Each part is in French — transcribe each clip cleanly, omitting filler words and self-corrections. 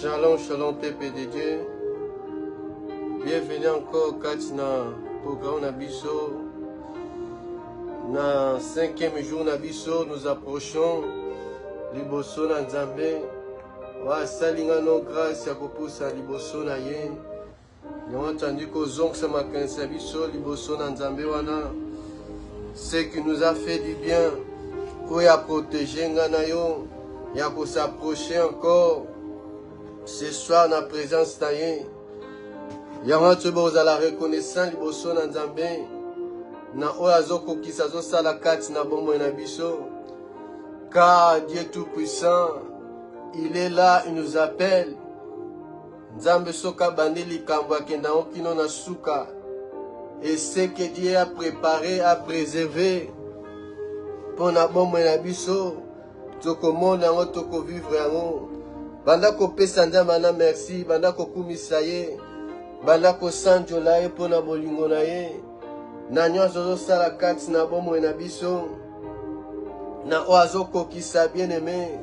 Shalom, shalom, peuple de Dieu. Bienvenue encore Katina programme Nabiso. Na 5e jour Nabiso, nous approchons Liboso na Nzambe. Wa salinga no grâce ya kopusa Liboso na ye. Nous avons entendu que zonk makanisa biso Liboso na Nzambe wana. Ce qui nous a fait du bien, pour ya protéger ngana yo, ya ko s'approcher encore. Ce soir, dans la présence d'Aïe, il y a la reconnaissance liboso na Nzambe, na oazoko kisazo salakati na bombo na biso, car Dieu tout-puissant, il est là, il nous appelle. Nzambe soka bandi likambo akenda okino na suka, et ce que Dieu a préparé, a préservé, pour na bombo na biso, toko monde yango toko vivre yango. Banda ko pesa Nzambe na merci, banda ko kumisa ye, banda ko sanjola ye pona bolingo na ye, na nyonso zo sala kati na bomo na biso, na oazo kokisa bien-aimé.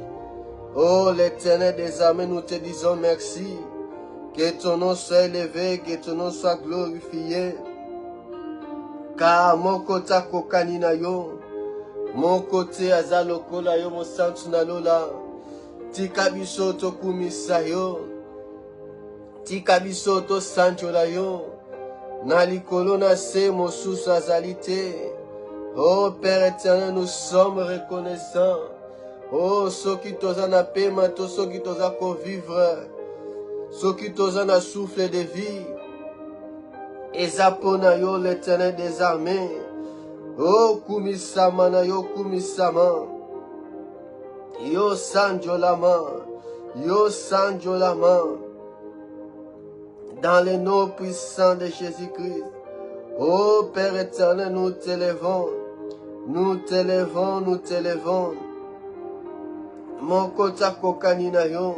Oh l'Éternel des armées, nous te disons merci, que ton nom soit élevé, que ton nom soit glorifié, car mon côté kokani na yo, mon côté azalokola yo mo santu na lola. Tika biso to kumisa yo, tika biso to sanjola yo, na likolo na se mosusu azalite. Oh Père éternel, nous sommes reconnaissants. Oh soki toza na pema to soki toza ko vivre, soki toza na souffle de vie. Ezapona yo l'Éternel des armées. Oh kumisama na yo kumisama. Yo sanjolama, yo sanjolama, dans le nom puissant de Jésus-Christ. Oh Père éternel, nous t'élevons, nous t'élevons, nous t'élevons. Mon côté kokanina yo,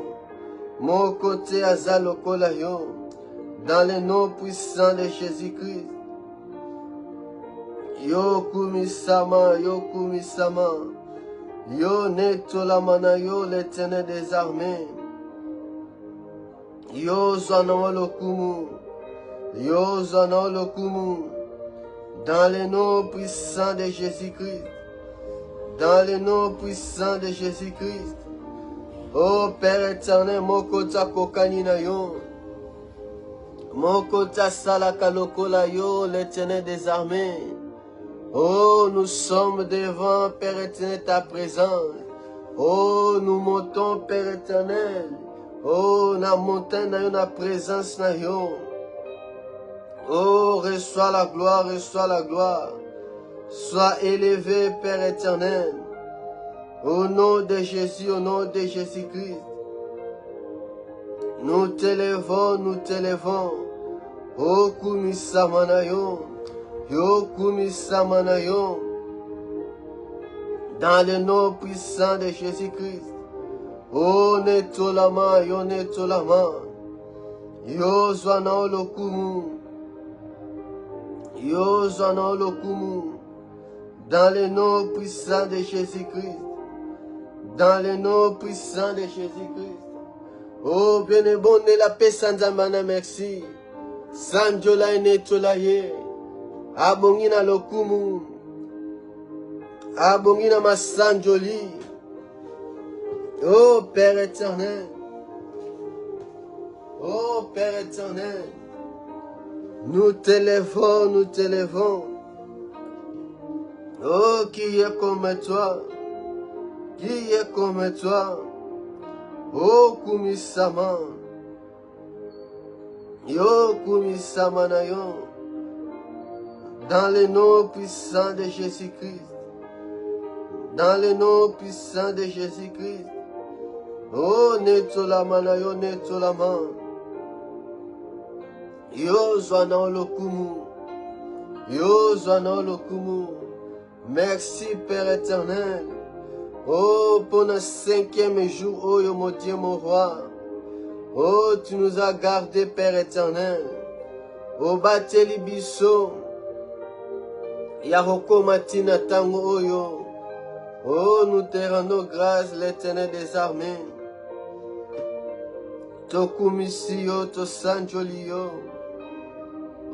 mon côté azalokola yo, dans le nom puissant de Jésus-Christ. Yo kumisama, yo kumisama. Yo netolamana yo l'Éternel des armées. Yo zana lokumu. Yo zana lokumu. Dans le nom puissant de Jésus-Christ. Dans le nom puissant de Jésus-Christ. Oh Père éternel, mokota kokanina yo. Mokota salaka lokola yo l'Éternel des armées. Oh, nous sommes devant, Père éternel, ta présence. Oh, nous montons, Père éternel. Oh, na montagne, na yo, na présence, na yo. Oh, reçois la gloire, reçois la gloire. Sois élevé, Père éternel. Au nom de Jésus, au nom de Jésus-Christ. Nous t'élevons, nous t'élevons. Oh, kumisama na yo. Yo kumisama na yo, dans le nom puissant de Jésus-Christ. Oh netolama, yo netolama, yo zwana lokumu, yo zwana lokumu, dans le nom puissant de Jésus-Christ. Dans le nom puissant de Jésus-Christ. Oh bien bon de la paix sans amana merci, sanjola netolaye. Abongina lokumu, abongina masanjoli. Oh Père éternel, oh Père éternel, nous t'élevons, nous t'élevons. Oh qui est comme toi, qui est comme toi. Oh kumisama, yo kumisama na yo. Dans le nom puissant de Jésus-Christ. Dans le nom puissant de Jésus-Christ. Oh, netolama na yo netolama. Yo zwana lokumu. Yo zwana lokumu. Merci Père éternel. Oh, pour le 5e jour, oh, yo mon Dieu, mon roi. Oh, tu nous as gardés, Père éternel. Oh, bateli biso. Yaroko matina tango oyo. Oh, nous te rendons grâce, l'Éternel des armées. tokumisi yo, tosanjoli yo.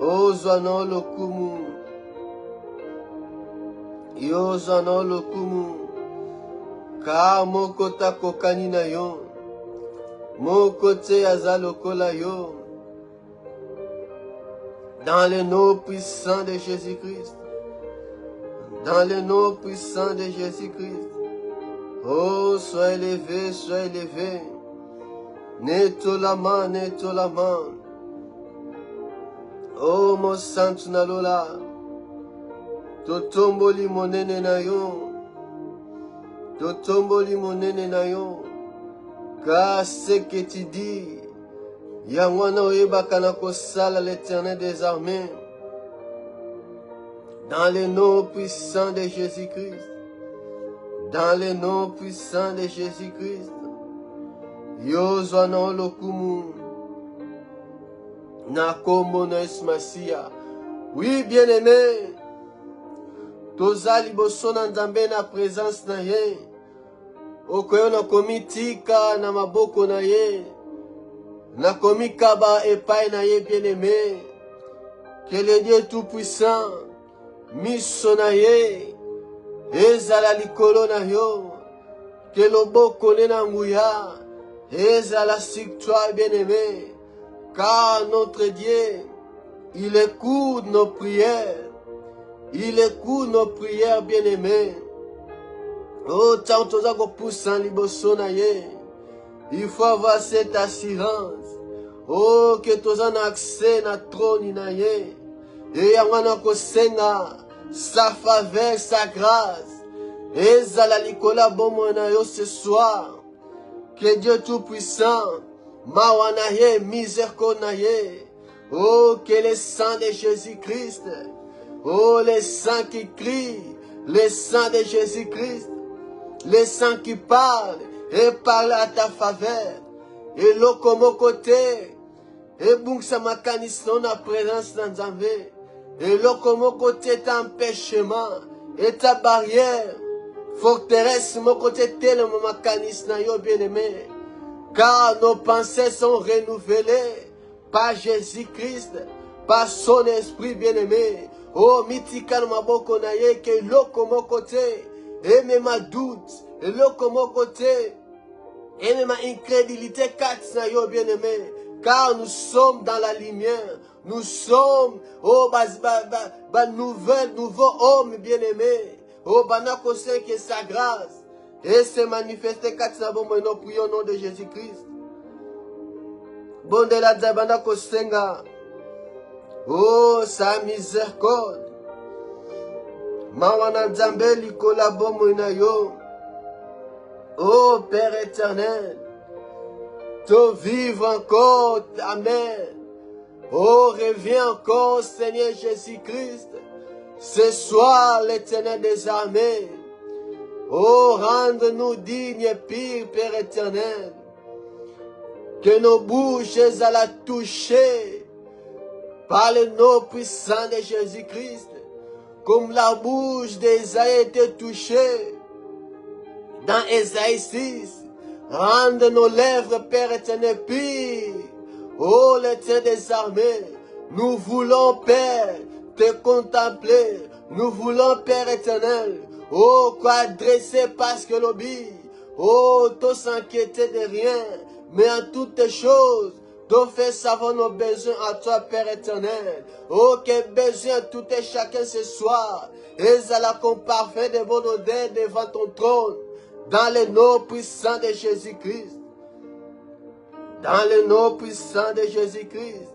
Ozwa no lokumu. Yozwa no lokumu. Ka moko takokani na yo. Moko te aza lokola yo. Dans le nom puissant de Jésus-Christ. Dans le nom puissant de Jésus-Christ. Oh, sois élevé, sois élevé. Neto la main, neto la main. Oh, mon santo nalola. Totomboli monene na yo. Totomboli monene na yo. Car ce que tu dis, Yangwana oyebaka na kosala l'Éternel des armées. Dans le nom puissant de Jésus-Christ. Dans le nom puissant de Jésus-Christ. Yozwa no lokumu. Na kombo na esmasia. Oui, bien-aimé. Toza liboso na Nzambe na présence na ye. Okoyo na komitika na maboko na ye. Na komikaba epai na ye bien-aimé. Que le Dieu tout-puissant miso na ye ezala likolo na yo. Que loboko ne na nguya ezala sur toi bien-aimé. Car notre Dieu, il écoute nos prières. Il écoute nos prières bien-aimés. Oh, tant toza ko poussa liboso na ye. Il faut avoir cette assurance. Oh, que toza na accès na trône na ye. Et yangwana ko senga sa faveur, sa grâce. Ezala likola bomo na yo ce soir. Que Dieu tout-puissant, mawana ye, miséricorde na ye. Oh, que le sang de Jésus-Christ. Oh, le sang qui crie. Le sang de Jésus-Christ. Le sang qui parle et parle à ta faveur. Et l'okomo côté. Et bungsa makanisno na présence dans Nzambe. Et l'okomo côté ta empêchement. Et ta barrière. Forteresse mon côté tellement makanisna yo bien-aimé. Car nos pensées sont renouvelées par Jésus-Christ. Par son esprit bien-aimé. Oh, mitikal maboko na ye que l'okomo côté. Et même ma doute, et le comment côté, et même ma incrédulité, bien-aimé, car nous sommes dans la lumière, nous sommes, oh, nouveau homme, bien-aimé, oh, banako que sa grâce, et se manifester, nous prions au nom de Jésus-Christ. Bon de la banako senga, oh, sa miséricorde. Mawana Nzambe likola bomo na yo. Oh Père éternel, te vivre encore, amen. Oh, reviens encore, Seigneur Jésus-Christ. Ce soir, l'Éternel des armées. Oh, rende-nous dignes et pires, Père éternel. Que nos bouches à la toucher par le nom puissant de Jésus-Christ. Comme la bouche d'Ésaïe était touchée dans Ésaïe 6. Rende nos lèvres, Père éternel, pires. Oh, l'Éternel des armées, nous voulons, Père, te contempler. Nous voulons, Père éternel, oh, quoi dresser parce que l'obéit. Oh, tout s'inquiéter de rien, mais en toutes choses, donc fais savoir nos besoins à toi, Père éternel. Oh, quel besoin tout et chacun ce soir. Et à la parfait de bonne odeur devant ton trône. Dans le nom puissant de Jésus-Christ. Dans le nom puissant de Jésus-Christ.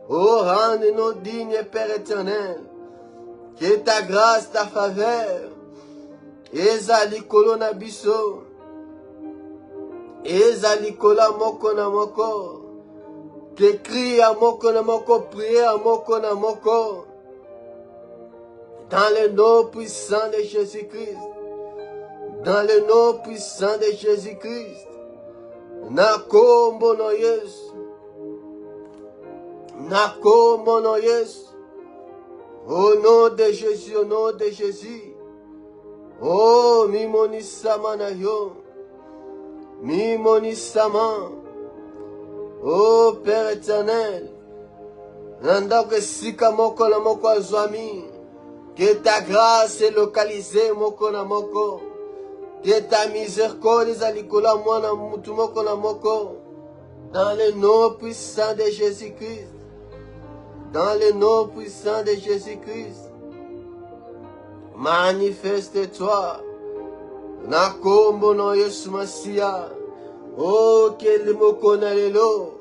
Oh, rende-nous dignes, Père éternel. Que ta grâce, ta faveur. Ezali kolona biso. Ezali kola moko na moko. Que crie à moko na moko, prier à moko na moko. Dans le nom puissant de Jésus-Christ. Dans le nom puissant de Jésus-Christ. Nakombo no Yesu. Nakombo no Yesu. Au nom de Jésus, au nom de Jésus. Oh, mimoni sama na yo. Mimoni sama. Oh Père éternel, nandako sika moko na moko azwami, que ta grâce est localisée moko na moko, que ta miséricorde est likolo mwana mutu moko na moko, dans le nom puissant de Jésus-Christ, dans le nom puissant de Jésus-Christ, manifeste-toi, na kombo na Yesu Masia. Oh, quel moko na lelo,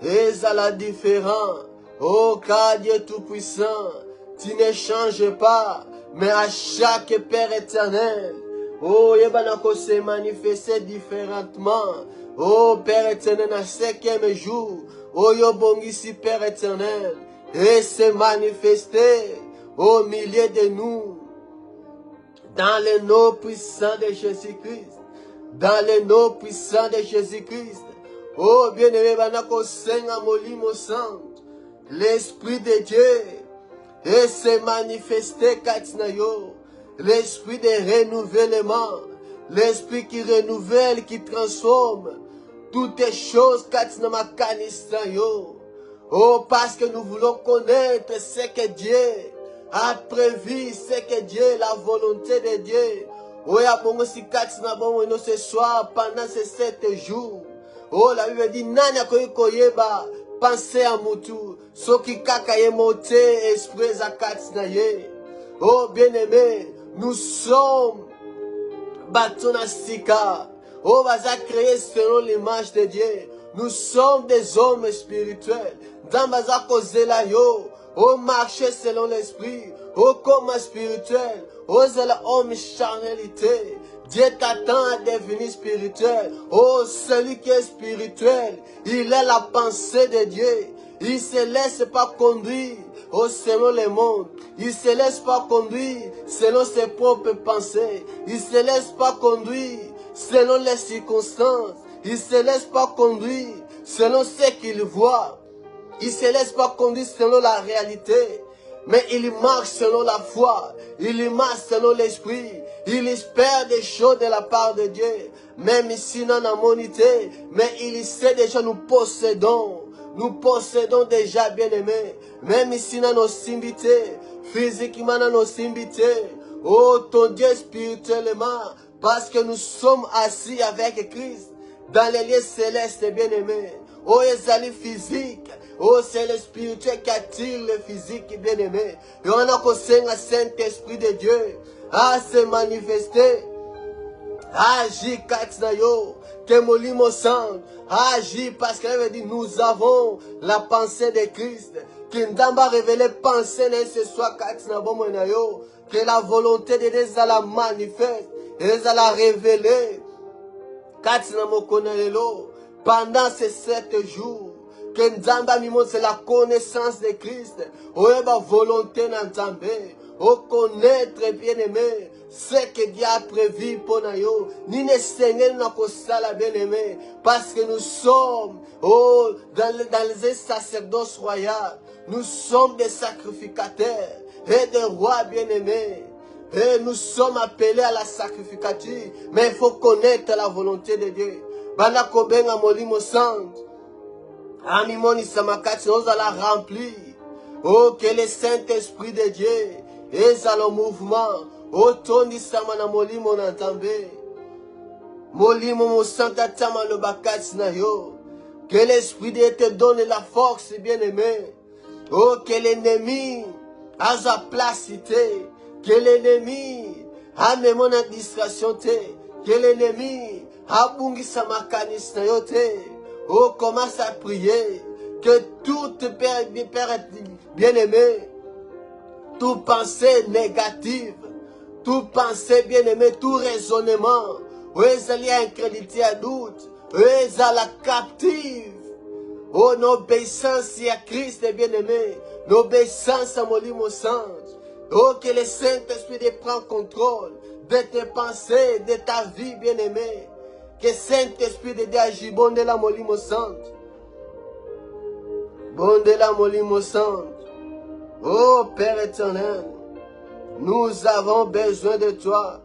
ezala différent. Oh, car Dieu tout-puissant, tu ne changes pas, mais à chaque Père éternel, oh, Yebanako s'est manifesté différemment. Oh, Père éternel, à 5e jour, oh, Yobongisi, Père éternel, et s'est manifesté au milieu de nous, dans le nom puissant de Jésus-Christ. Dans le nom puissant de Jésus-Christ. Oh bien-aimé, banako senga molimo santo. L'Esprit de Dieu et se manifester katinayo. L'Esprit de renouvellement. L'Esprit qui renouvelle, qui transforme toutes les choses katinama kanistayo. Oh, parce que nous voulons connaître ce que Dieu a prévu, ce que Dieu, la volonté de Dieu. Oh, ya bongo si katina bongo no ce soir pendant ces 7 jours. Oh, la Bible dit nani akoyeba penser à mutu. Soki kaka ye mote esprit za katina ye. Oh, bien-aimé, nous sommes batona sika. Oh, baza créé selon l'image de Dieu. Nous sommes des hommes spirituels. Dans baza kozela yo. Oh, marcher selon l'esprit. Oh, comme spirituel. Oh, c'est l'homme charnalité. Dieu t'attend à devenir spirituel. Oh, celui qui est spirituel, il est la pensée de Dieu. Il ne se laisse pas conduire oh, selon le monde. Il ne se laisse pas conduire selon ses propres pensées. Il ne se laisse pas conduire selon les circonstances. Il ne se laisse pas conduire selon ce qu'il voit. Il ne se laisse pas conduire selon la réalité. Mais il marche selon la foi. Il marche selon l'esprit. Il espère des choses de la part de Dieu. Même ici, dans la monité. Mais il sait déjà nous possédons. Nous possédons déjà, bien-aimés. Même ici, dans nos simbités. Physiquement, dans nos simbités. Oh, ton Dieu spirituellement. Parce que nous sommes assis avec Christ. Dans les lieux célestes, bien-aimés. Oh, les alliés physiques. Oh, c'est le spirituel qui attire le physique, bien-aimé. Et on a conseillé le Saint-Esprit de Dieu à se manifester. Agis, Katsnayo, que molimo sang. Agis parce qu'elle veut dire nous avons la pensée de Christ. Qui n'a révélé pensée ce soir, Katsnabomonayo. Que la volonté de Dieu la manifeste. Et la révéler. Katsnamokonalelo. Pendant ces 7 jours. Que Nzamba mimon c'est la connaissance de Christ. Oeba volonté Nzambe. O connaître bien-aimé. Ce que Dieu a prévu pour nous. Ni ne Seigneur n'a pas ça bien-aimé. Parce que nous sommes dans les sacerdoces royaux. Nous sommes des sacrificateurs et des rois bien-aimés. Et nous sommes appelés à la sacrificature. Mais il faut connaître la volonté de Dieu. Banako benga molimo sang. Amimoni samakati nous allons remplir. Oh, que le Saint-Esprit de Dieu est à le mouvement. Oh, tondi samana molimo nantambe. Molimo mo santa tama le bakati na yo. Que l'Esprit de Dieu te donne la force, bien-aimé. Oh, que l'ennemi a sa placité. Que l'ennemi a même mon distraction te. Que l'ennemi a bungi samakanis na yo te. Oh, commence à prier que toute bien-aimé, toute pensée négative, toute pensée bien-aimé, tout raisonnement, où est incrédulité à doute, où est la captive, oh, l'obéissance à Christ bien-aimé, l'obéissance à Molimo Saint, oh, que le Saint-Esprit prend contrôle de tes pensées, de ta vie bien-aimé. Que Saint-Esprit de Dieu agit, bon de la molimo sainte. Bon de la molimo sainte. Oh Père éternel, nous avons besoin de toi.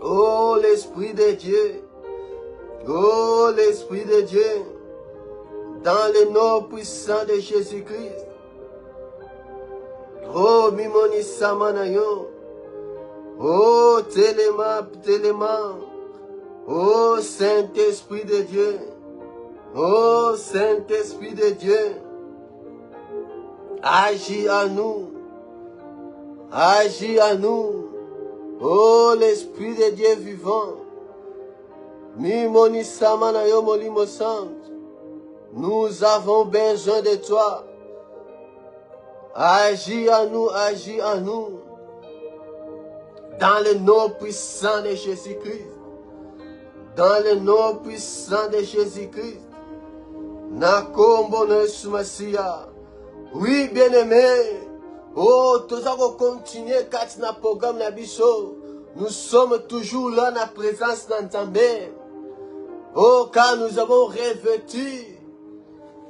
Oh l'Esprit de Dieu. Oh l'Esprit de Dieu. Dans le nom puissant de Jésus-Christ. Oh, mimoni samanayo. Oh, téléma. Oh, Saint-Esprit de Dieu. Oh, Saint-Esprit de Dieu. Agis à nous. Agis à nous. Oh, l'Esprit de Dieu vivant. Mimoni samanayo molimo sant. Nous avons besoin de toi. Agis à nous, agis à nous. Dans le nom puissant de Jésus-Christ. Dans le nom puissant de Jésus-Christ. Nakombo Nesumasiya. Oui, bien-aimé. Oh, tous allons continuer quand na programme na biso. Nous sommes toujours là dans la présence d'Anzambé. Oh, car nous avons revêtu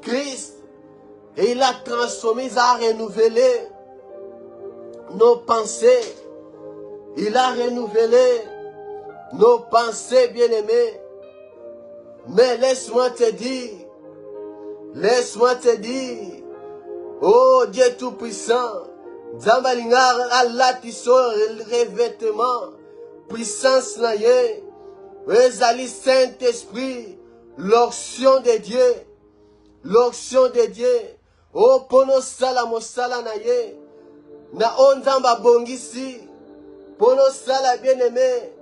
Christ. Et il a transformé, il a renouvelé nos pensées. Il a renouvelé nos pensées, bien-aimés. Mais laisse-moi te dire, oh Dieu Tout-Puissant, Zambalingar Allah tiso revêtement, puissance naye, Ezali Saint-Esprit, l'onction de Dieu, l'onction de Dieu, oh pono sala mosala naye, na onzamba bongisi, pono sala bien-aimé,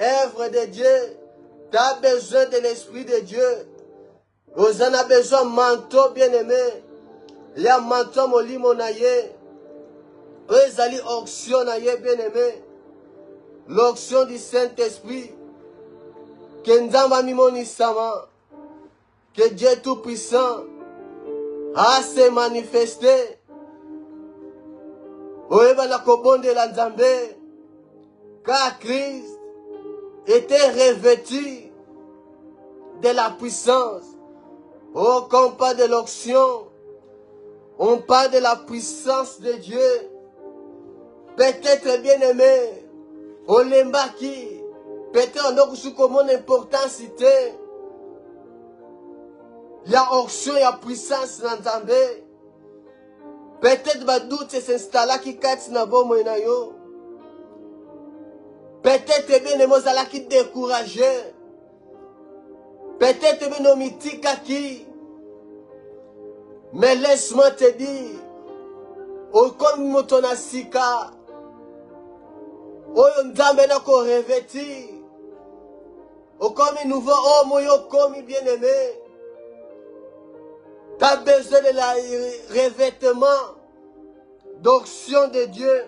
œuvre de Dieu, tu as besoin de l'Esprit de Dieu. Vous en avez besoin de manteau bien-aimé. Il y a manteau molimo naye. Vous allez onction naye bien-aimé. L'onction du Saint-Esprit. Que Nzamba mimoni sama. Que Dieu Tout-Puissant a se manifesté. Oeba na kobonde la Nzambe. Car Christ était revêtu de la puissance. Oh, quand on parle de l'onction, on parle de la puissance de Dieu. Peut-être bien aimé, on l'embaki, peut-être on a sous comment l'importance il y a onction, il y a puissance dans Nzambe. Peut-être ma doute s'installe qui kati na bo moyenayo. Peut-être bien aimé, ça qui découragé. Peut-être bien omiti kaki. Mais laisse-moi te dire, au comme motona sika, au Nzambe na ko revêti, au comme nouveau homme yo comme bien aimé. Tu as besoin de la revêtement d'onction de Dieu.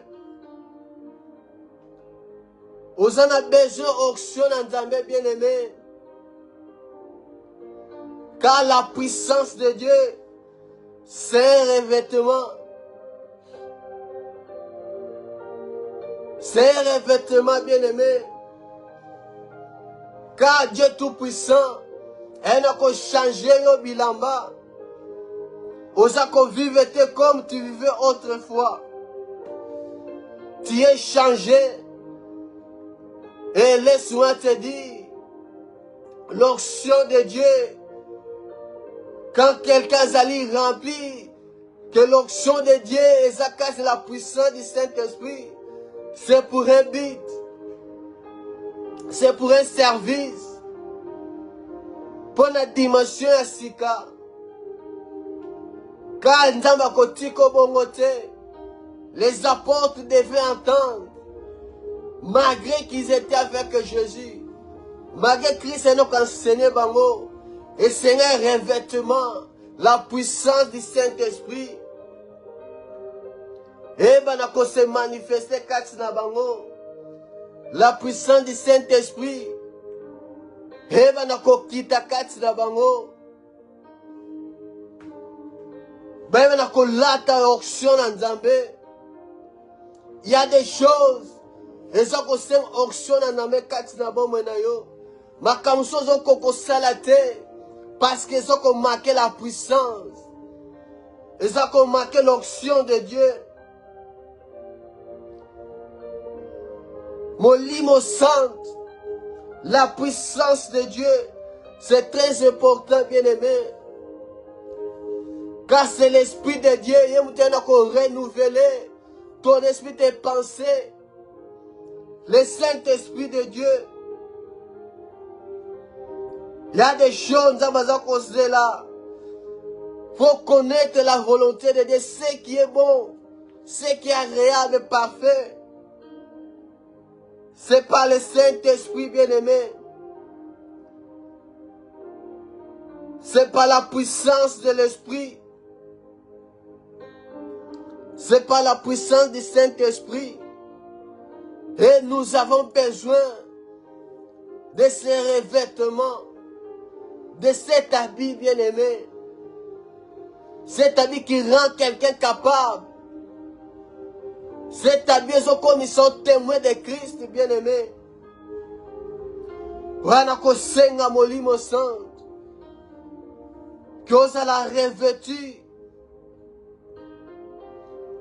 Vous en avez besoin d'onction en Nzambe bien aimé. Car la puissance de Dieu, c'est un revêtement. C'est un revêtement bien aimé. Car Dieu Tout-Puissant, elle n'a qu'à changer le bilamba. Osa qu'on vivait comme tu vivais autrefois. Tu es changé. Et laisse-moi te dire, l'onction de Dieu, quand quelqu'un s'allie rempli, que l'onction de Dieu et ça casse la puissance du Saint-Esprit, c'est pour un but, c'est pour un service, pour la dimension à Sika. Car Nzamba Kotiko Bongote, les apôtres devaient entendre, malgré qu'ils étaient avec Jésus, malgré Christ et notre enseigné Bango, et c'est un revêtement, la puissance du Saint-Esprit. Et banako se manifester kati na bango, la puissance du Saint-Esprit. Et banako kita kati na bango. Banako lata onction na Nzambe. Il y a des choses. Et ça qu'on sait onction na Nzambe kati na bango na yo. Makamso zo koko salate. Parce qu'ils ont marqué la puissance. Ils ont marqué l'onction de Dieu. Molimo Sainte, la puissance de Dieu, c'est très important, bien aimé. Car c'est l'Esprit de Dieu qui va renouveler ton esprit, tes pensées. Le Saint-Esprit de Dieu. Il y a des choses à cause de là. Il faut connaître la volonté de Dieu, ce qui est bon, ce qui est agréable et parfait. C'est par le Saint-Esprit bien-aimé. C'est par la puissance de l'Esprit. C'est par la puissance du Saint-Esprit. Et nous avons besoin de ces revêtements, de cet habit bien-aimé. Cet habit qui rend quelqu'un capable. Cet habit comme ils sont témoins de Christ bien-aimé. Wana kosenga molimo santo. Que vous allez revêtir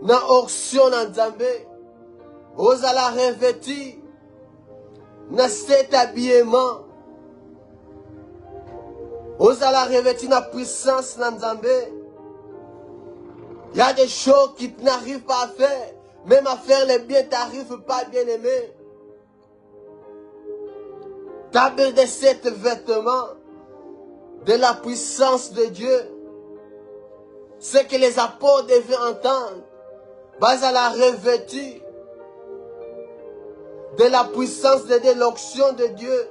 na onction na Nzambe. Vous allez revêtir na cet habillement. Vous allez revêtir na puissance na Nzambe. Il y a des choses qui n'arrivent pas à faire. Même à faire le bien, tu n'arrives pas, bien-aimé. Tu as besoin de cet vêtement, de la puissance de Dieu. Ce que les apôtres devaient entendre, vas à la revêtir de la puissance de Dieu, l'onction de Dieu.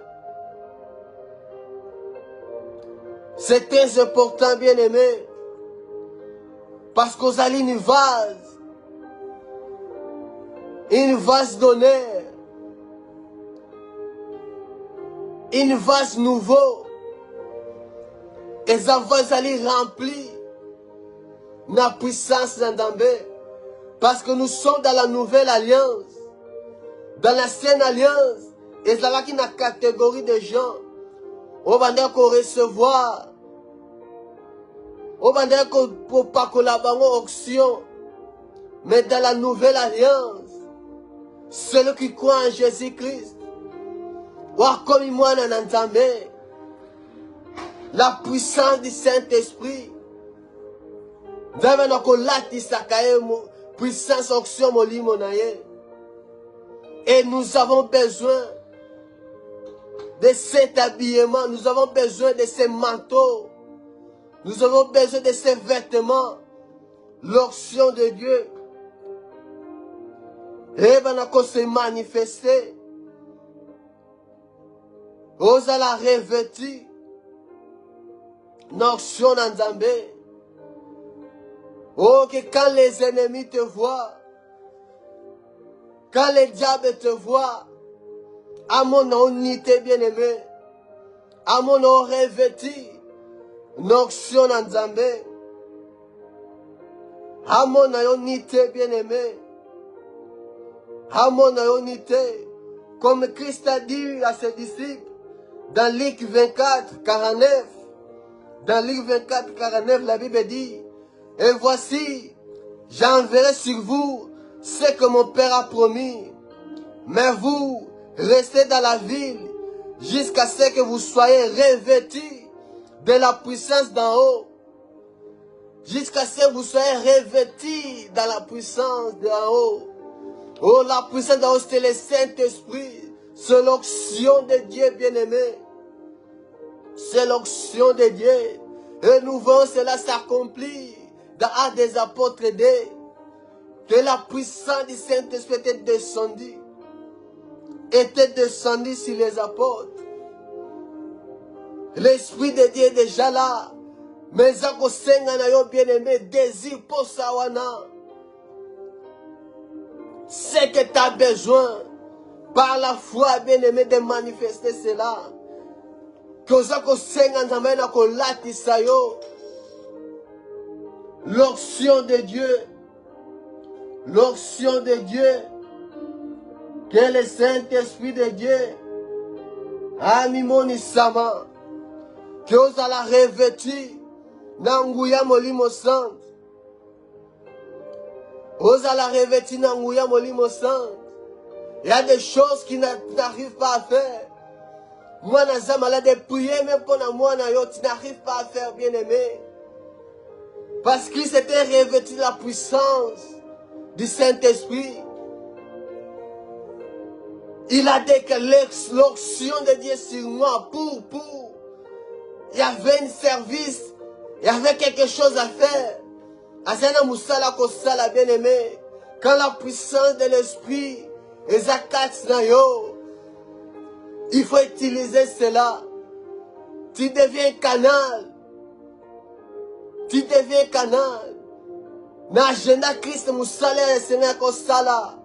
C'est très important, bien-aimé. Parce que vous allez une vase d'honneur, une vase nouveau, et ça va aller remplir la puissance d'Andambé, parce que nous sommes dans la nouvelle alliance, dans l'ancienne alliance, et ça là qui est une catégorie de gens, on va dire qu'on recevoir, on va dire qu'on ne peut pas collaborer en auction, mais dans la nouvelle alliance, celui qui croit en Jésus-Christ, la puissance du Saint-Esprit, puissance onction molimo na ye. Et nous avons besoin de cet habillement, nous avons besoin de ces manteaux, nous avons besoin de ces vêtements, l'onction de Dieu. Et banako se manifester. Osa la revêtir. L'onction d'Nzambe. Oh, que quand les ennemis te voient, quand les diables te voient, à mon unité bien-aimé, à mon revêtir, l'onction d'Nzambe, à mon unité bien-aimé, à mon unité, comme Christ a dit à ses disciples, dans Luc 24, 49, dans Luc 24, 49, la Bible dit, et voici, j'enverrai sur vous ce que mon Père a promis. Mais vous, restez dans la ville jusqu'à ce que vous soyez revêtus de la puissance d'en haut. Jusqu'à ce que vous soyez revêtus dans la puissance d'en haut. Oh, la puissance d'en haut, c'est le Saint-Esprit. C'est l'onction de Dieu, bien-aimé. C'est l'onction de Dieu. Et nous voyons cela s'accomplir dans Actes des Apôtres 2. Que la puissance du Saint-Esprit était descendue sur les apôtres. L'Esprit de Dieu est déjà là. Mais bien-aimé, désir pour Sawana. C'est que tu as besoin, par la foi, bien-aimé, de manifester cela. L'onction de Dieu, l'onction de Dieu, que le Saint-Esprit de Dieu, Amimoni Sama, que vous allez revêtir, Nanguya Molimo Sant, vous allez revêtir Nanguya Molimo Sant. Il y a des choses qui n'arrivent pas à faire. Moi, je suis malade de prier, même pour moi, tu n'arrives pas à faire, bien-aimé. Parce qu'il s'était revêtu de la puissance du Saint-Esprit. Il a dit que l'onction de Dieu sur moi pour. Il y avait un service, il y avait quelque chose à faire. Azana Moussala Kosala bien-aimé. Quand la puissance de l'Esprit est Nayo, il faut utiliser cela. Tu deviens canal. Tu deviens canal. Dans l'agenda Christ Moussala et Seigneur Kosala,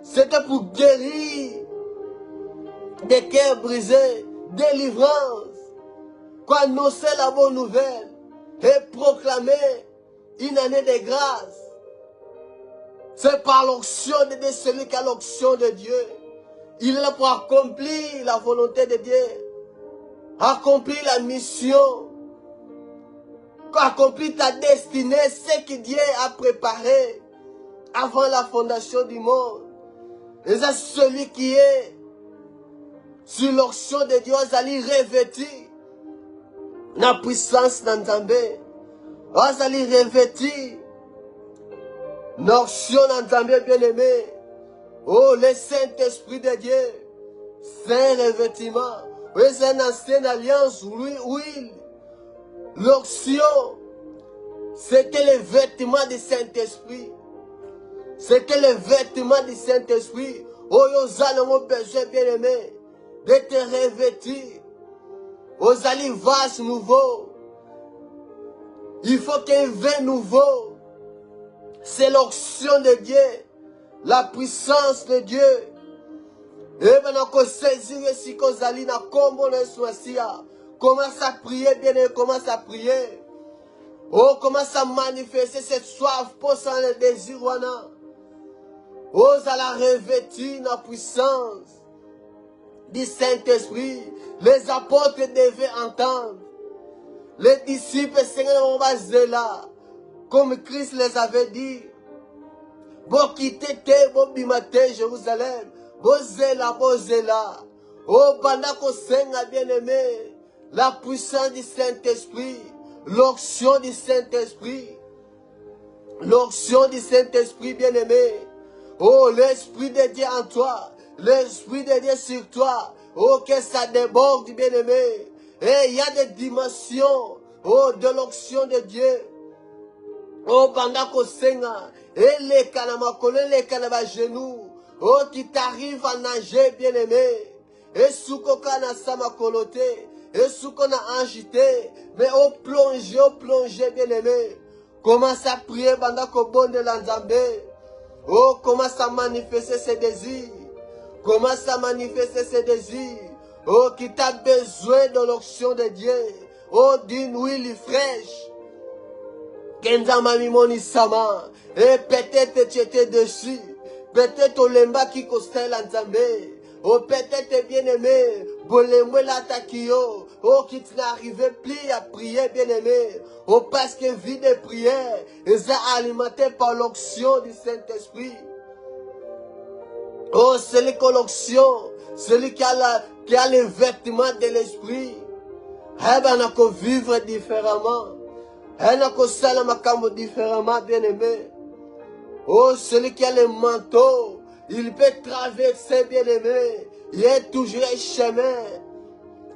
c'était pour guérir des cœurs brisés, délivrance, pour annoncer la bonne nouvelle et proclamer une année de grâce. C'est par l'onction de Dieu, celui qui a l'onction de Dieu. Il est là pour accomplir la volonté de Dieu, accomplir la mission, accomplir ta destinée, ce que Dieu a préparé avant la fondation du monde. Et c'est celui qui est sur l'onction de Dieu, allez revêtir la puissance d'Anzambé. Allez revêtir l'onction d'Anzambé bien-aimé. Oh, le Saint-Esprit de Dieu, c'est un revêtement. Oui, c'est une ancienne alliance, oui. L'onction, c'était le vêtement du Saint-Esprit. C'était le vêtement du Saint-Esprit. Oh, nous avons besoin, bien-aimé, de te revêtir. Aux allivages nouveaux. Il faut qu'un vin nouveau. C'est l'onction de Dieu. La puissance de Dieu. Et maintenant qu'on saisit si qu'on s'allie na combo na soisia. Commence à prier, bien-aimé, commence à prier. Oh, commence à manifester cette soif pour ça le désir wana. Oh, à la revêtir la puissance du Saint-Esprit. Les apôtres devaient entendre. Les disciples, Seigneur, on va zéla. Comme Christ les avait dit. Bon quitter, bon bimate, Jérusalem. Bon zéla. Oh, pendant qu'on saigne, bien-aimé, la puissance du Saint-Esprit. L'onction du Saint-Esprit. L'onction du Saint-Esprit, bien-aimé. Oh, l'Esprit de Dieu en toi. L'Esprit de Dieu sur toi. Oh, que ça déborde, bien-aimé. Et il y a des dimensions, oh, de l'onction de Dieu. Oh, pendant qu'on saigne, et les canamakole, les canabas genoux, oh, qui t'arrive à nager, bien-aimé. Et sous qu'on a samakolote, et sous qu'on a agité, mais au plongé, bien-aimé. Commence à prier pendant qu'on bonne de l'Anzambé. Oh, commence à manifester ses désirs. Commence à manifester ses désirs. Oh, qui t'a besoin de l'onction de Dieu. Oh, d'une huile fraîche. Kenza mimoni sama. Et peut-être tu étais dessus. Peut-être au lemba qui costait l'Anzambé. Oh, peut-être bien-aimé. Bolemwe la takio. Oh, qui n'arrivait plus à prier, bien-aimé. Oh, parce que vie de prière. Ils sont alimentés par l'onction du Saint-Esprit. Oh, celui qui a l'onction. Celui qui a les vêtements de l'esprit. Eh ben, on a vivre différemment. On a salamakambo différemment, bien-aimé. Oh, celui qui a le manteau, il peut traverser, bien-aimé. Il est toujours un chemin.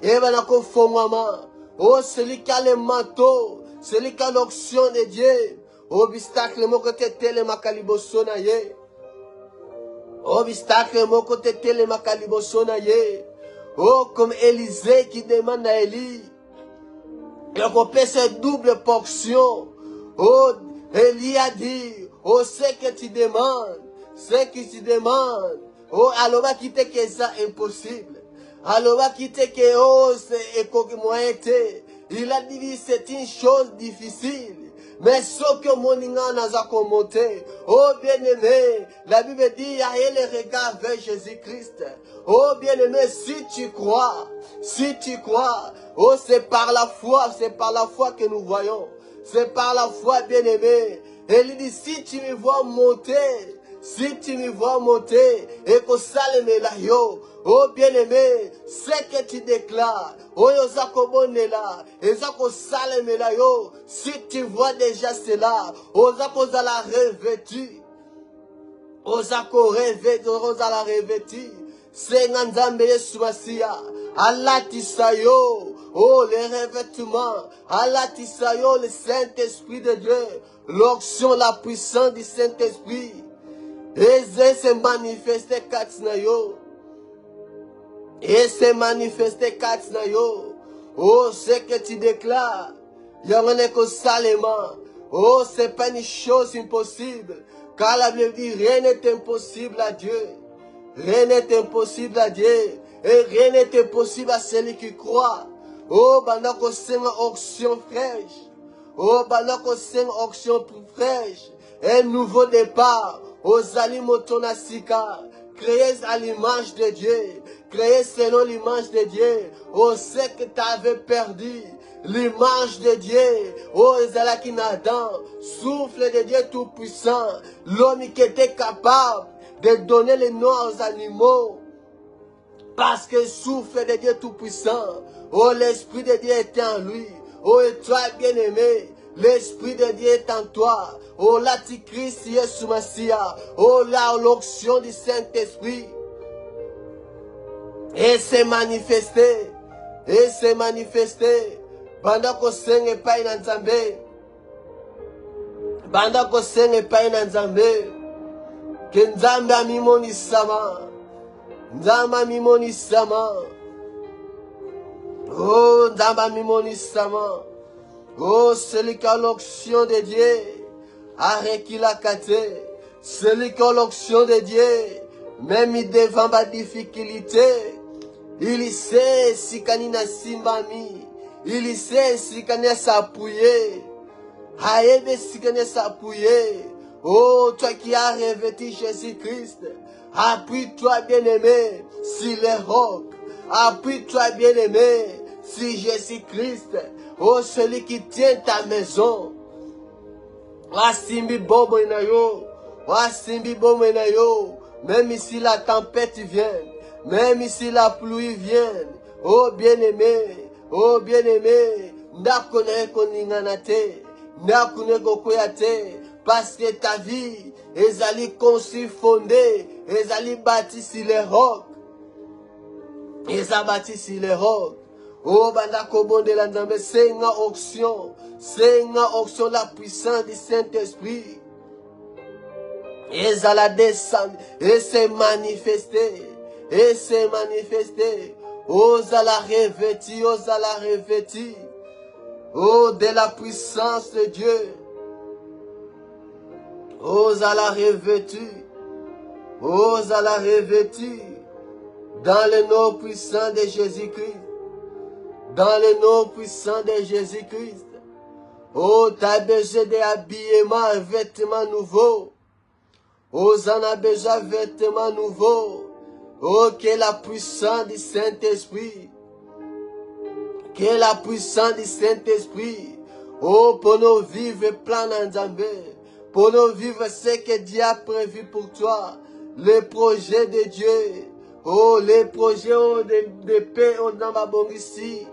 Eh ben, on a fondement. Oh, celui qui a le manteau, celui qui a l'onction de Dieu. Obstacle, mon côté, télé, ma calibosona, yé. Obstacle, mon côté, télé, ma calibosona, yé. Oh, comme Élisée qui demande à Élie. Il a coupé cette double portion. Oh, Élie a dit, oh, ce que tu demandes, oh, alors va quitter que ça impossible. Alors va quitter que, oh, c'est moyen. Il a dit, c'est une chose difficile. Mais ce que mon n'a pas commenté. Oh bien-aimé, la Bible dit, il y a le regard vers Jésus-Christ. Oh bien-aimé, si tu crois, oh c'est par la foi que nous voyons. C'est par la foi, bien-aimé. Et il dit, si tu me vois monter, et que ça le mélayo, Oh bien-aimé, ce que tu déclares, oh yozako bonela, ezako salemela yo, si tu vois déjà cela, ozako zala revêtu, ozako revêtu, ozala revêtu, Senga Nzambe Yesu Masia, alatisa yo, oh les revêtements, alatisa yo le Saint-Esprit de Dieu, l'onction, la puissance du Saint-Esprit, et se manifester katina yo. Et se manifester katina yo. Oh, ce que tu déclares, il y en a que salement. Oh, c'est pas une chose impossible. Car la Bible dit, rien n'est impossible à Dieu. Rien n'est impossible à Dieu. Et rien n'est impossible à celui qui croit. Oh, bandako senga onction fraîche. Oh, bandako senga onction fraîche. Un nouveau départ. Aux alimotonasika. Créé à l'image de Dieu. Créé selon l'image de Dieu. Oh, c'est que tu avais perdu. L'image de Dieu. Oh, Ezalaki Nadan. Souffle de Dieu tout-puissant. L'homme qui était capable de donner les noms aux animaux. Parce que souffle de Dieu tout-puissant. Oh, l'Esprit de Dieu était en lui. Oh, et toi, bien-aimé, l'Esprit de Dieu est en toi. Oh, l'Antichrist, Yesu Masia. Oh, là, l'onction du Saint-Esprit. Et s'est manifesté. Et s'est manifesté. Banda ko senge pa ina Nzambe. Banda ko senge pa ina Nzambe. Que Nzambe amimoni sama. Nzambe amimoni sama. Oh, Nzambe amimoni sama. Oh, celui qui a l'onction de Dieu, arrête la kate. Celui qui a l'onction de Dieu, même devant ma difficulté, il sait si kanina simbami, il sait si kanina s'appuyer, aïe si kanina s'appuyer. Oh, toi qui as revêtu Jésus-Christ, appuie-toi bien-aimé sur les rocs, appuie-toi bien-aimé sur Jésus-Christ. Oh, celui qui tient ta maison. Wasimbi bomo inayo. Wasimbi bomo inayo. Même si la tempête vient. Même si la pluie vient. Oh, bien-aimé. Oh, bien-aimé. Ndakone koninganate. Ndakone kokoyate. Parce que ta vie, ezali conçue fondée. Ezali bâti sur les rocs. Ezali bâti sur les rocs. Oh, bandako bonde la Nzambe, c'est une onction la puissance du Saint-Esprit. Et ça la descend, et c'est manifesté, Oh, ça la revêtit, Oh, de la puissance de Dieu. Oh, ça la revêtit, dans le nom puissant de Jésus-Christ. Dans le nom puissant de Jésus-Christ. Oh, tu as besoin d'habillement, un vêtement nouveau. Oh, t'en as besoin d'un vêtement nouveau. Oh, que la puissance du Saint-Esprit. Que la puissance du Saint-Esprit. Oh, pour nous vivre plein d'Nzambe. Pour nous vivre ce que Dieu a prévu pour toi. Les projets de Dieu. Oh, les projets de paix, on en va bon ici.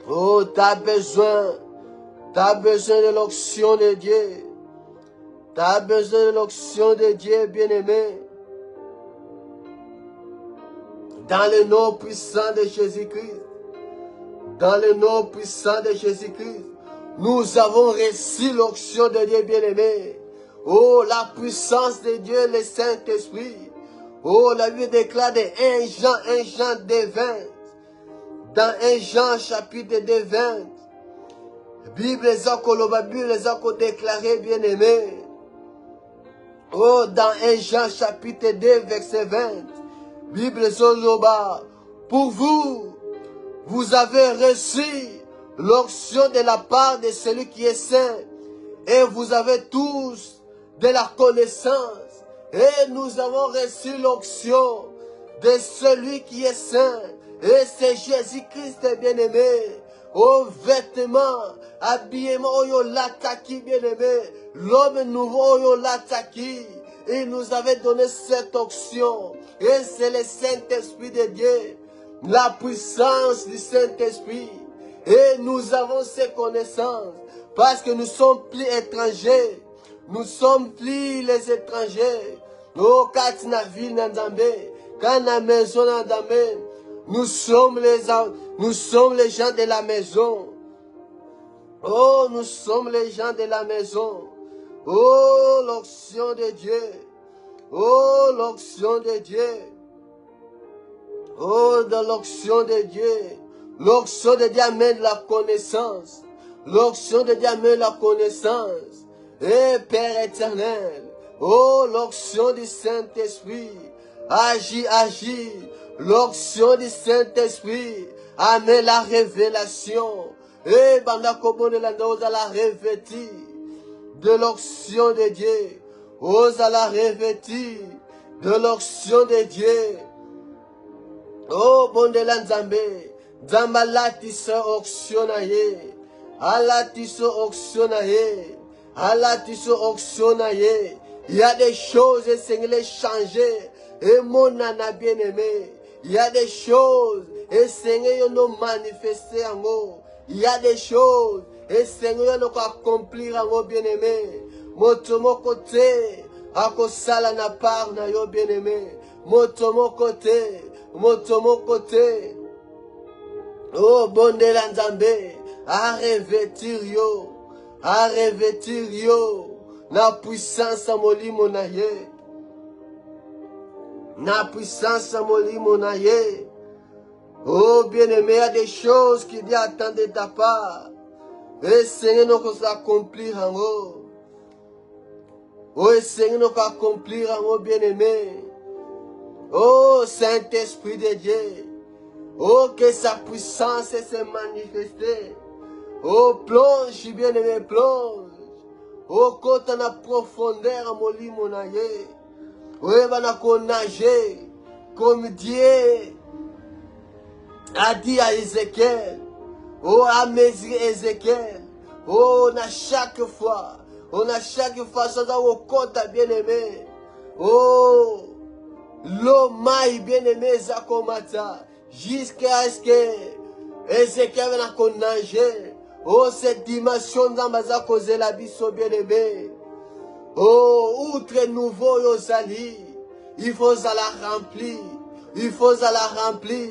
Oh, tu as besoin de l'onction de Dieu. Tu as besoin de l'onction de Dieu, bien-aimé. Dans le nom puissant de Jésus-Christ. Dans le nom puissant de Jésus-Christ. Nous avons reçu l'onction de Dieu, bien-aimé. Oh, la puissance de Dieu, le Saint-Esprit. Oh, la Bible déclare de 1 Jean 2:20. Dans 1 Jean chapitre 2:20, Bible les a déclaré bien-aimé. Oh, dans 1 Jean chapitre 2 verset 20, Bible Zoloba, pour vous, vous avez reçu l'onction de la part de celui qui est saint, et vous avez tous de la connaissance, et nous avons reçu l'onction de celui qui est saint. Et c'est Jésus-Christ bien-aimé. Oh, vêtements, habillement, oh, yo, l'ataki bien-aimé. L'homme nouveau, oh, yo, l'ataki. il nous avait donné cette option. Et c'est le Saint-Esprit de Dieu, la puissance du Saint-Esprit. Et nous avons ces connaissances parce que nous sommes plus étrangers. Nous sommes plus les étrangers. Oh, Katina ville Nzambe, Kana maison Nzambe, nous sommes les gens de la maison. Oh, nous sommes les gens de la maison. Oh, l'onction de Dieu. Oh, l'onction de Dieu. Oh, de l'onction de Dieu. L'onction de Dieu amène la connaissance. L'onction de Dieu amène la connaissance. Et Père éternel, oh, l'onction du Saint-Esprit, agis, agis. L'onction du Saint-Esprit amène la révélation. Et Bandakobone Landoza la revêtir de l'onction de Dieu. Osa la revêtir de l'onction de Dieu. Oh, Bondela Nzambe, Nzamba latiso onction na ye. Alatiso onction na ye. Alatiso onction na ye. Il y a des choses, Seigneur, les changer. Et mon nana bien-aimé. Il y a des choses, et Seigneur, nous manifester en haut. Il y a des choses, et Seigneur, nous accomplir en haut, bien-aimé. Mon côté, à Kosala na part na yo, bien-aimé. Mon côté, mon côté. Oh, bon de la Nzambe, à revêtir yo, na puissance à molimo na ye. Na puissance à molimo na ye. Oh, bien-aimé, il y a des choses qui Dieu attend de ta part. Et Seigneur, nous allons accomplir en haut. Oh, Seigneur, nous allons accomplir en haut, bien-aimé. Oh, Saint-Esprit de Dieu. Oh, que sa puissance se manifeste. Oh, plonge, bien-aimé, plonge. Oh, quand on a profondeur à molimo na ye. Oh, on a nager comme Dieu a dit à Ézéchiel. Oh, à mesure Ézéchiel. Oh, on a chaque fois, ça dans au compte bien-aimé. Oh, l'eau maille bien-aimé, Zakomata. Jusqu'à ce que Ézéchiel va nager. Oh, cette dimension dans ma cause la biso bien-aimé. Oh, outre nouveau Yosali, il faut la remplir. Il faut la remplir.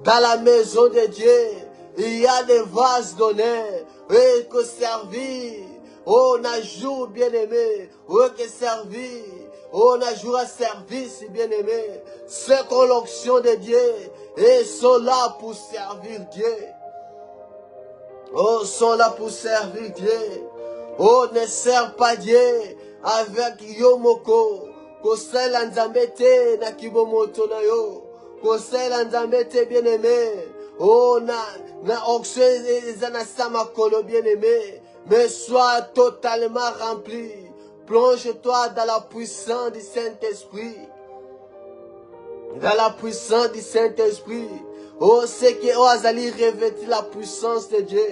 Dans la maison de Dieu, il y a des vases d'honneur. Et que servir. Oh, on a jour bien-aimé. Oh, que servir. Oh, on a jour à service bien-aimé. C'est qu'on l'onction de Dieu. Et sont là pour servir Dieu. Oh, sont là pour servir Dieu. Oh, ne sert pas Dieu avec Yomoko. Kosel Nzambete na kibomoto na yo. Kosel Nzambete bien-aimé. Oh, na onction zanasama kolo bien-aimé. Mais sois totalement rempli. Plonge-toi dans la puissance du Saint-Esprit. Dans la puissance du Saint-Esprit. Oh, c'est que oh, Azali revêtir la puissance de Dieu.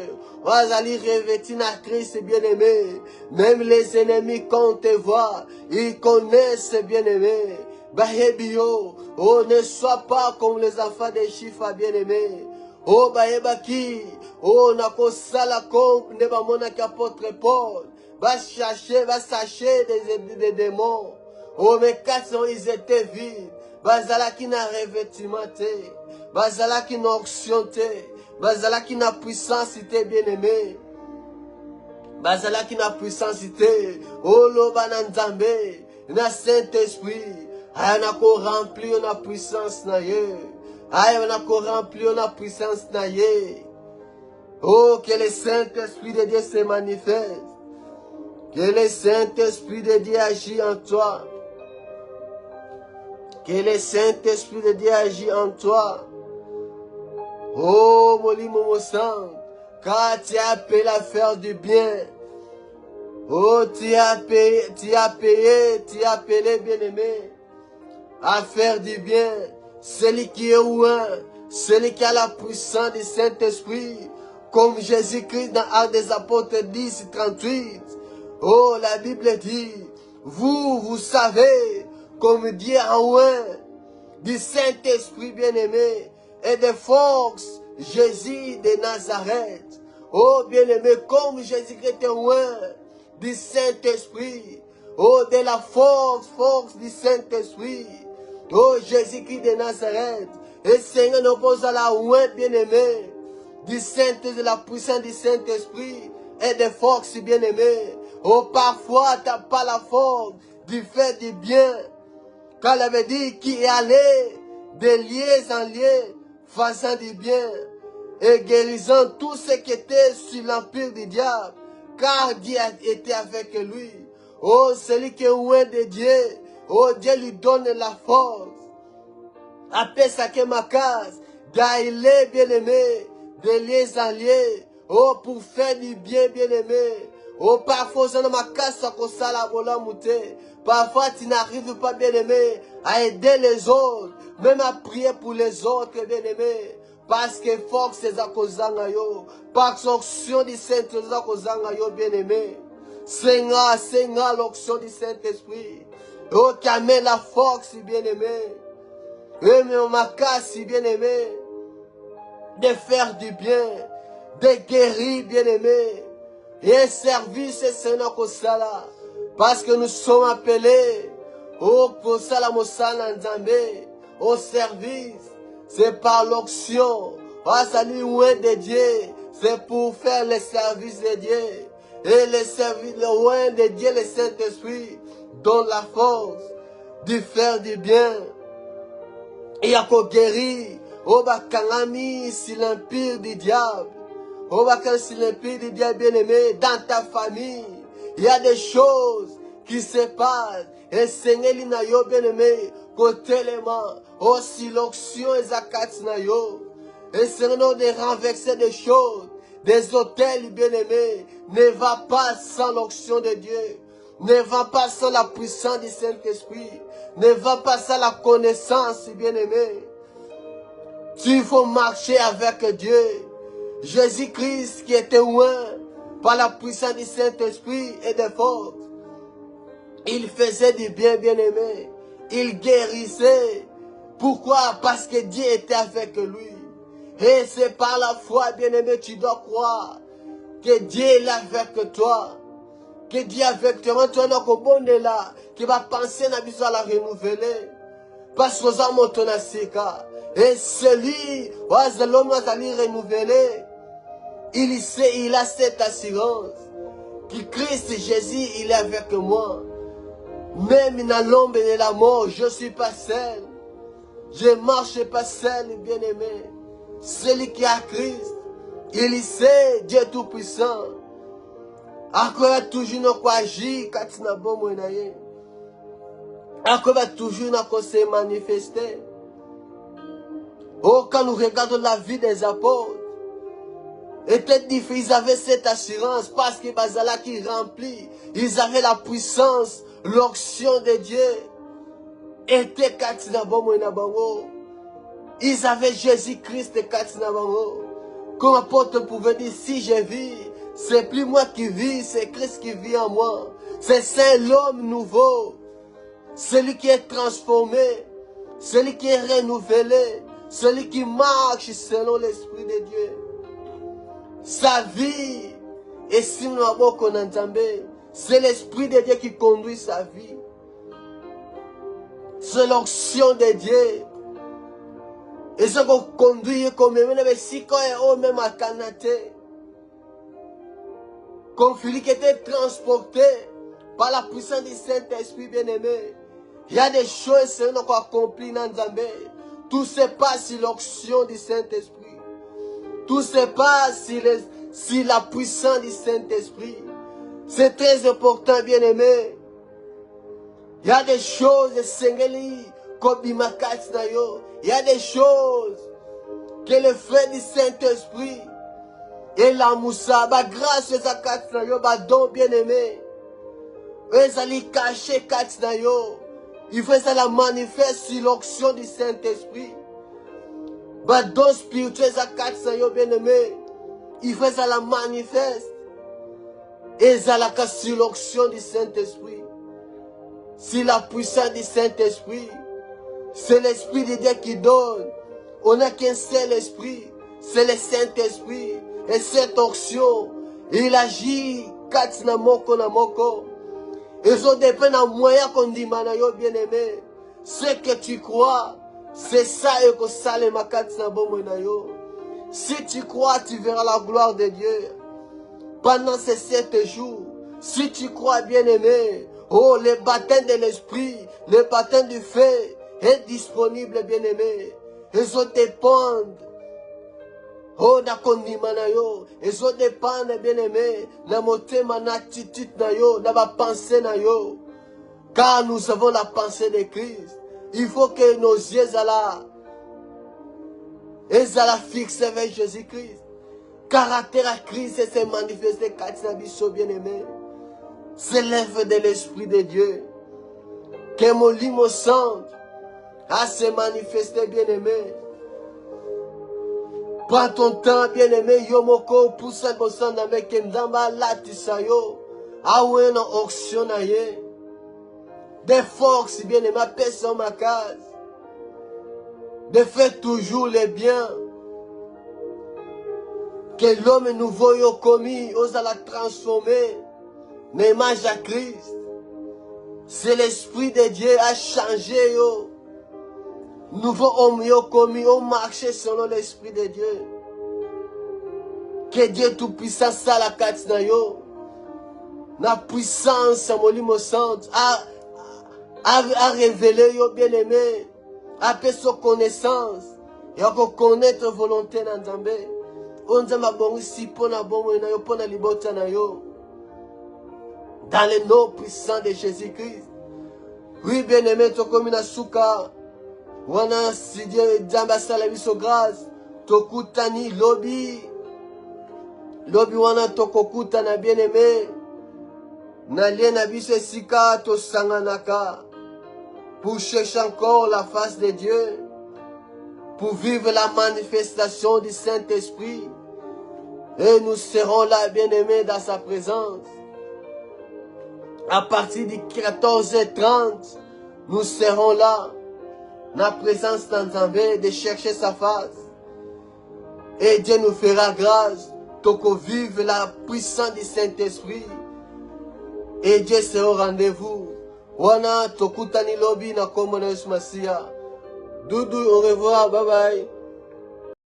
Oh, Azali revêtir la Christ bien-aimé. Même les ennemis, quand on te voit, ils connaissent bien-aimé. Bahebio, oh, ne sois pas comme les enfants des chiffres bien-aimés. Oh, Bahebaki, oh, nako sala comme ne ba mona qu'apôtre Paul. Va chercher des démons. Oh, mais quand ils étaient vides. Bazalaki na revêtement te. Bazalaki na onction te. Bazalaki na puissance te bien-aimé. Bazalaki na puissance te. Oh loba na Nzambe. Na Saint-Esprit. Aya na ko remplir na puissance na ye. Aya na ko remplir na puissance na ye. Oh, que le Saint-Esprit de Dieu se manifeste. Que le Saint-Esprit de Dieu agit en toi. Que le Saint-Esprit de Dieu agit en toi. Oh, Molimo Mosan, car tu as appelé à faire du bien. Oh, tu as appelé, bien-aimé, à faire du bien. Celui qui est loin, celui qui a la puissance du Saint-Esprit, comme Jésus-Christ dans Actes des Apôtres 10, 38. Oh, la Bible dit, vous savez, comme Dieu a oint du Saint-Esprit bien-aimé et de force, Jésus de Nazareth. Oh bien-aimé, comme Jésus-Christ est oint du Saint-Esprit, oh de la force du Saint-Esprit, oh Jésus-Christ de Nazareth. Et Seigneur nous pose à la oint bien-aimé du Saint-Esprit, de la puissance du Saint-Esprit et de force bien-aimé. Oh parfois tu n'as pas la force du fait du bien. Quand elle avait dit qu'il est allé de lieu en lieu, faisant du bien et guérissant tout ce qui était sur l'empire du diable, car Dieu était avec lui. Oh, celui qui est loin de Dieu, oh, Dieu lui donne la force. Après ça, que ma case, d'aller bien-aimé, de lieu en lieu, oh, pour faire du bien, bien-aimé. Oh, parfois, ça ma case, ça qu'on s'en la mouté. Parfois, tu n'arrives pas, bien-aimé, à aider les autres, même à prier pour les autres, bien-aimé. Parce que force c'est à cause d'Angayo, par l'onction du Saint-Esprit, bien-aimé. Seigneur, l'onction du Saint-Esprit. Oh, qui amène la force, bien-aimé. Et ma casse, bien-aimé, de faire du bien, de guérir, bien-aimé. Et un service, Seigneur, comme ça là. Parce que nous sommes appelés au au service. C'est par l'onction. Ça lui loin de Dieu. C'est pour faire le service de Dieu. Et le service, le loin de Dieu, le Saint-Esprit, donne la force de faire du bien. Et il y a qu'on guérit. On va calmer si l'empire du diable. On va calmer si l'empire du diable bien-aimé dans ta famille. Il y a des choses qui se passent. Et Seigneur, il n'a pas bien-aimé. Côté les mains. Aussi l'onction et zakatinayo. Et Seigneur, de renverser des choses. Des hôtels bien-aimés. Ne va pas sans l'onction de Dieu. Ne va pas sans la puissance du Saint-Esprit. Ne va pas sans la connaissance, bien-aimé. Il faut marcher avec Dieu. Jésus-Christ qui était loin par la puissance du Saint-Esprit et de force. Il faisait du bien, bien-aimé. Il guérissait. Pourquoi? Parce que Dieu était avec lui. Et c'est par la foi, bien-aimé, tu dois croire que Dieu est avec toi. Que Dieu est avec toi. Tu es là, qui va penser à la renouveler. Parce que ça monte na sika. Et celui, l'homme va lui renouveler. Il sait, il a cette assurance. Que Christ Jésus, il est avec moi. Même dans l'ombre de la mort, je ne suis pas seul. Je ne marche pas seul, bien-aimé. Celui qui a Christ, il sait, Dieu Tout-Puissant. Encore toujours nous agir quand il n'a pas bon moyen. Encore toujours nous se manifester. Oh, quand nous regardons la vie des apôtres, ils avaient cette assurance parce que Bazala qui remplit, ils avaient la puissance, l'onction de Dieu. Était Katina Bomo Nabango. Ils avaient Jésus-Christ Katina Bango. Comme apôtre pouvait dire, si je vis, c'est plus moi qui vis, c'est Christ qui vit en moi. C'est l'homme nouveau. Celui qui est transformé, celui qui est renouvelé, celui qui marche selon l'Esprit de Dieu. Sa vie, et si nous avons qu'on entend, c'est l'Esprit de Dieu qui conduit sa vie. C'est l'onction de Dieu. Et ce qu'on conduit comme même si quand on est même à Canada, comme Philippe était transporté par la puissance du Saint-Esprit bien-aimé. Il y a des choses que nous accompli dans Zambé. Tout se passe sur l'onction du Saint-Esprit. Tout se passe sur la puissance du Saint-Esprit. C'est très important, bien-aimé. Il y a des choses, comme il y a des choses que le frère du Saint-Esprit et la moussa, grâce à Katsnayo, don bien-aimé. Ils allaient cacher Katsnayo. Il faut ça la manifeste sur l'onction du Saint-Esprit. Don spirituel à Katsnayo, bien-aimé. Il faut ça la manifeste. Et ça la casse sur l'onction du Saint-Esprit. C'est la puissance du Saint-Esprit. C'est l'Esprit de Dieu qui donne. On n'a qu'un seul esprit. C'est le Saint-Esprit. Et cette onction, il agit katina moko na moko. Et ça dépend d'un moyen qu'on dit, manayo bien-aimé. Ce que tu crois, c'est ça et que ça le makatina bomonayo. Si tu crois, tu verras la gloire de Dieu. Pendant ces 7 jours, si tu crois, bien-aimé, oh, le baptême de l'Esprit, le baptême du feu est disponible, bien-aimé. Et ça dépend. Oh, na kondima na yo, ezo dépendre bien-aimé, na motema na attitude na yo, na ba pensée na yo. Car nous avons la pensée de Christ. Il faut que nos yeux soient fixés vers Jésus-Christ. Caractère à Christ et se manifester katina biso bien-aimé. C'est l'œuvre de l'Esprit de Dieu. Que mon limo saint à se manifester bien-aimé. Prends ton temps, bien-aimé, yomoko, poussa gosan na meke ndamba latisa yo. Awe na auction na ye. Des forces, bien-aimé, personne ma case. De faire toujours les biens. Que l'homme nouveau yo commis, ose la transformer. L'image à Christ. C'est l'Esprit de Dieu a changé yo. Nouveau homme yo commis, on marché selon l'Esprit de Dieu. Que Dieu tout-puissant ça la carte na yo. La puissance à molimo sainte a révélé yo bien-aimé. A fait son connaissance. Et on connaître volonté na Nzambe. On zama bongi si pona bongo na yo pona libota na yo. Dans le nom puissant de Jésus-Christ. Oui bien-aimé, to komi na suka. Wana si Dieu Nzambe asala biso grâce. Tokutani lobi. Lobi wana tokokutana bien-aimé. Nalie na biso esika tosanganaka. Pour chercher encore la face de Dieu. Pour vivre la manifestation du Saint-Esprit. Et nous serons là, bien-aimés, dans sa présence. À partir du 14h30, nous serons là, dans la présence d'Nzambe, de chercher sa face. Et Dieu nous fera grâce, pour vivre la puissance du Saint-Esprit. Et Dieu sera au rendez-vous. Wana tokutani lobi na kombo na Yesu Masia. Doudou, au revoir, bye bye.